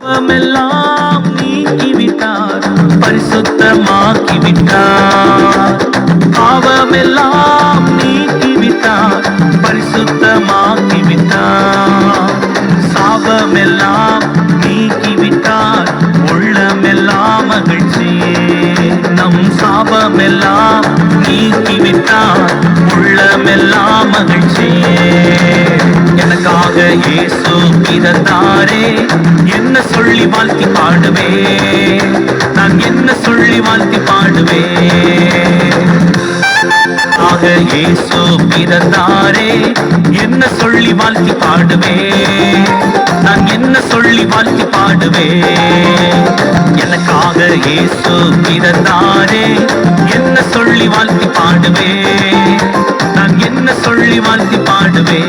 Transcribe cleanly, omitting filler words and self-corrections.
பாவமெல்லாம் நீக்கிவிட்டார், பரிசுத்தமாக்கிவிட்டார். பாவமெல்லாம் நீக்கிவிட்டார், பரிசுத்தமாக்கிவிட்டார். சாபமெல்லாம் நீக்கிவிட்டார், உள்ளமெல்லாம் மகிழ்ச்சியே. நம் சாபமெல்லாம் நீக்கிவிட்டார், உள்ளமெல்லாம் மகிழ்ச்சியே. எனக்காக இயேசு பிறந்தாரே, என்ன சொல்லி வாழ்த்தி பாடுவே, நான் என்ன சொல்லி வாழ்த்தி பாடுவே. ஆக இயேசு பிறந்தாரே, என்ன சொல்லி வாழ்த்தி பாடுவே, நான் என்ன சொல்லி வாழ்த்தி பாடுவே. எனக்காக இயேசு பிறந்தாரே, என்ன சொல்லி வாழ்த்தி பாடுவே, நான் என்ன சொல்லி வாழ்த்தி பாடுவே.